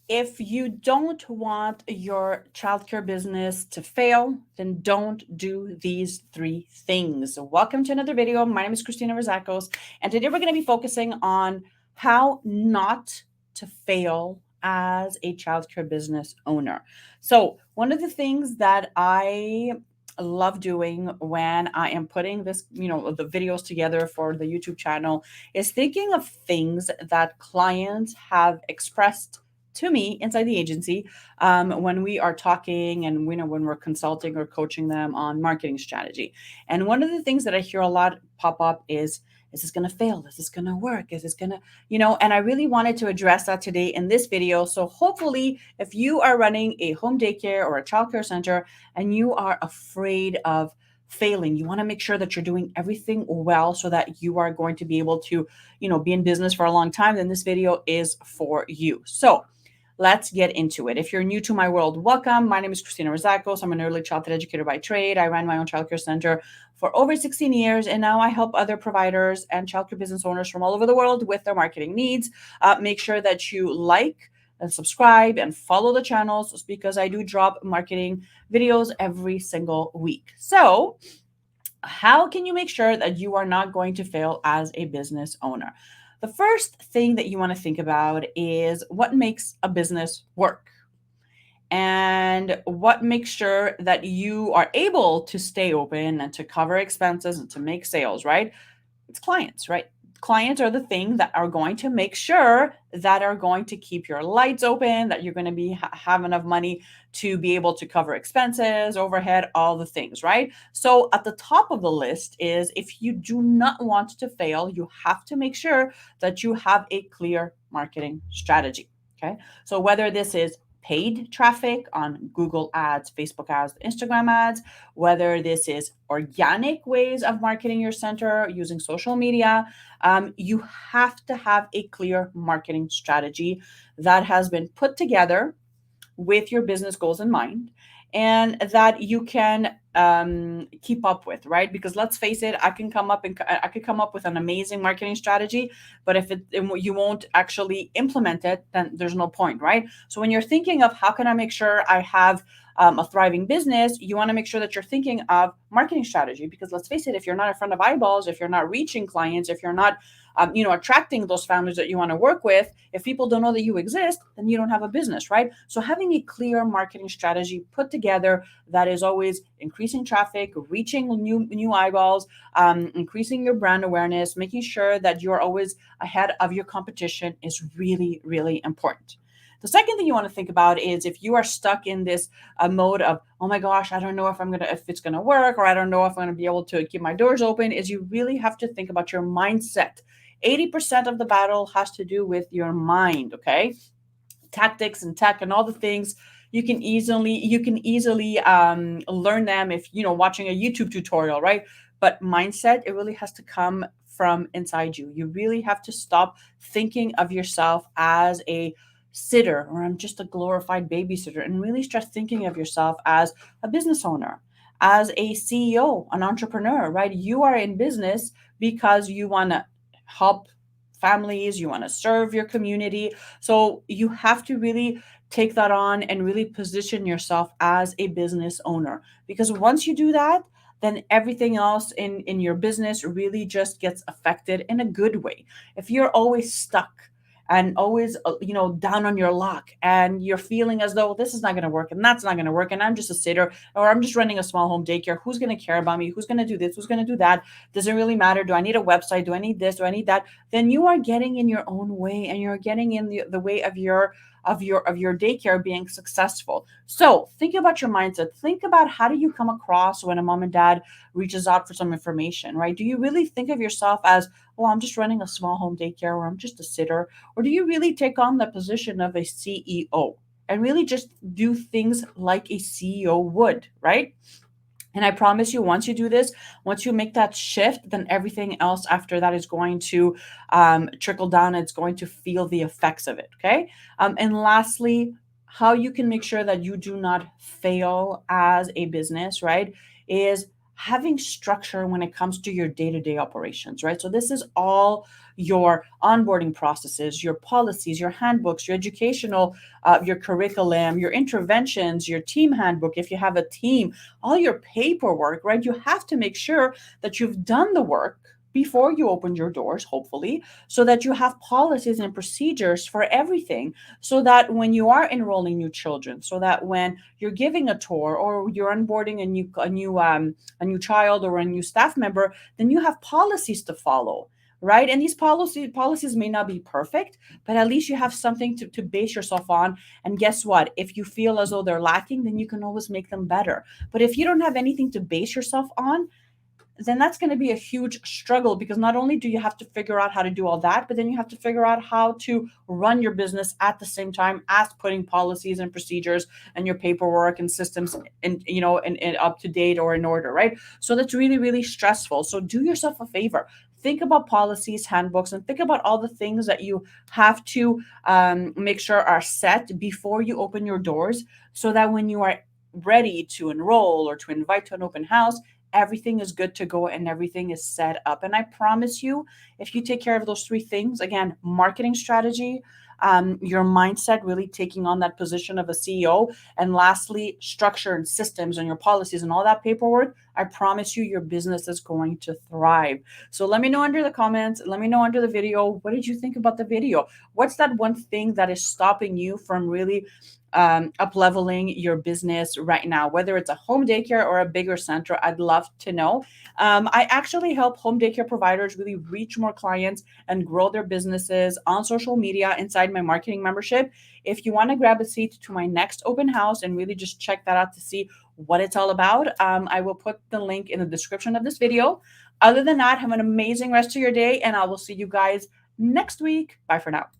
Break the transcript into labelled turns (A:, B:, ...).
A: If you don't want your childcare business to fail, then don't do these three things. So welcome to another video. My name is Christina Rizakos, and today we're going to be focusing on how not to fail as a childcare business owner. So, one of the things that I love doing when I am putting the videos together for the YouTube channel is thinking of things that clients have expressed to me inside the agency when we are talking and when we're consulting or coaching them on marketing strategy. And one of the things that I hear a lot pop up is this going to fail? Is this going to work? Is this going to, and I really wanted to address that today in this video. So hopefully, if you are running a home daycare or a childcare center and you are afraid of failing, you want to make sure that you're doing everything well so that you are going to be able to, be in business for a long time, then this video is for you. So let's get into it. If you're new to my world, welcome. My name is Christina Rizakos. I'm an early childhood educator by trade. I ran my own childcare center for over 16 years, and now I help other providers and childcare business owners from all over the world with their marketing needs. Make sure that you like and subscribe and follow the channels because I do drop marketing videos every single week. So, how can you make sure that you are not going to fail as a business owner? The first thing that you want to think about is what makes a business work and what makes sure that you are able to stay open and to cover expenses and to make sales, right? It's clients, right? Clients are the thing that are going to make sure that are going to keep your lights open, that you're going to have enough money to be able to cover expenses, overhead, all the things, right? So at the top of the list is if you do not want to fail, you have to make sure that you have a clear marketing strategy. Okay. So whether this is paid traffic on Google ads, Facebook ads, Instagram ads, whether this is organic ways of marketing your center using social media, you have to have a clear marketing strategy that has been put together with your business goals in mind and that you can keep up with, right? Because let's face it, I could come up with an amazing marketing strategy, but if you won't actually implement it, then there's no point, right? So when you're thinking of how can I make sure I have a thriving business, you want to make sure that you're thinking of marketing strategy because let's face it, if you're not in front of eyeballs, if you're not reaching clients, if you're not attracting those families that you want to work with, if people don't know that you exist, then you don't have a business, right? So having a clear marketing strategy put together that is always increasing traffic, reaching new eyeballs, increasing your brand awareness, making sure that you're always ahead of your competition is really, really important. The second thing you want to think about is if you are stuck in this mode of, oh my gosh, I don't know if it's gonna work, or I don't know if I'm gonna be able to keep my doors open, is you really have to think about your mindset. 80% of the battle has to do with your mind. Okay, tactics and tech and all the things you can easily learn them if watching a YouTube tutorial, right? But mindset, it really has to come from inside you. You really have to stop thinking of yourself as a sitter or I'm just a glorified babysitter and really start thinking of yourself as a business owner, as a CEO, an entrepreneur, right? You are in business because you want to help families, you want to serve your community. So you have to really take that on and really position yourself as a business owner. Because once you do that, then everything else in your business really just gets affected in a good way. If you're always stuck and always down on your luck and you're feeling as though this is not going to work and that's not going to work and I'm just a sitter or I'm just running a small home daycare, who's going to care about me, who's going to do this, who's going to do that, doesn't really matter, do I need a website, do I need this, do I need that, then you are getting in your own way and you're getting in the way of your daycare being successful. So think about your mindset. Think about how do you come across when a mom and dad reaches out for some information, right? Do you really think of yourself as, oh, I'm just running a small home daycare or I'm just a sitter? Or do you really take on the position of a CEO and really just do things like a CEO would, right? And I promise you, once you do this, once you make that shift, then everything else after that is going to trickle down. It's going to feel the effects of it. Okay. And lastly, how you can make sure that you do not fail as a business, right? Is having structure when it comes to your day-to-day operations, right? So this is all your onboarding processes, your policies, your handbooks, your educational, your curriculum, your interventions, your team handbook, if you have a team, all your paperwork, right? You have to make sure that you've done the work before you open your doors, hopefully, so that you have policies and procedures for everything, so that when you are enrolling new children, so that when you're giving a tour or you're onboarding a new child or a new staff member, then you have policies to follow, right? And these policies may not be perfect, but at least you have something to base yourself on. And guess what? If you feel as though they're lacking, then you can always make them better. But if you don't have anything to base yourself on, then that's going to be a huge struggle, because not only do you have to figure out how to do all that, but then you have to figure out how to run your business at the same time as putting policies and procedures and your paperwork and systems in up to date or in order, right? So that's really, really stressful. So do yourself a favor. Think about policies, handbooks, and think about all the things that you have to make sure are set before you open your doors, so that when you are ready to enroll or to invite to an open house, everything is good to go and everything is set up. And I promise you, if you take care of those three things, again, marketing strategy, your mindset, really taking on that position of a CEO, and lastly, structure and systems and your policies and all that paperwork, I promise you, your business is going to thrive. So let me know under the comments. Let me know under the video. What did you think about the video? What's that one thing that is stopping you from really up leveling your business right now, whether it's a home daycare or a bigger center? I'd love to know. I actually help home daycare providers really reach more clients and grow their businesses on social media inside my marketing membership. If you want to grab a seat to my next open house and really just check that out to see what it's all about, I will put the link in the description of this video. Other than that, have an amazing rest of your day, and I will see you guys next week. Bye for now.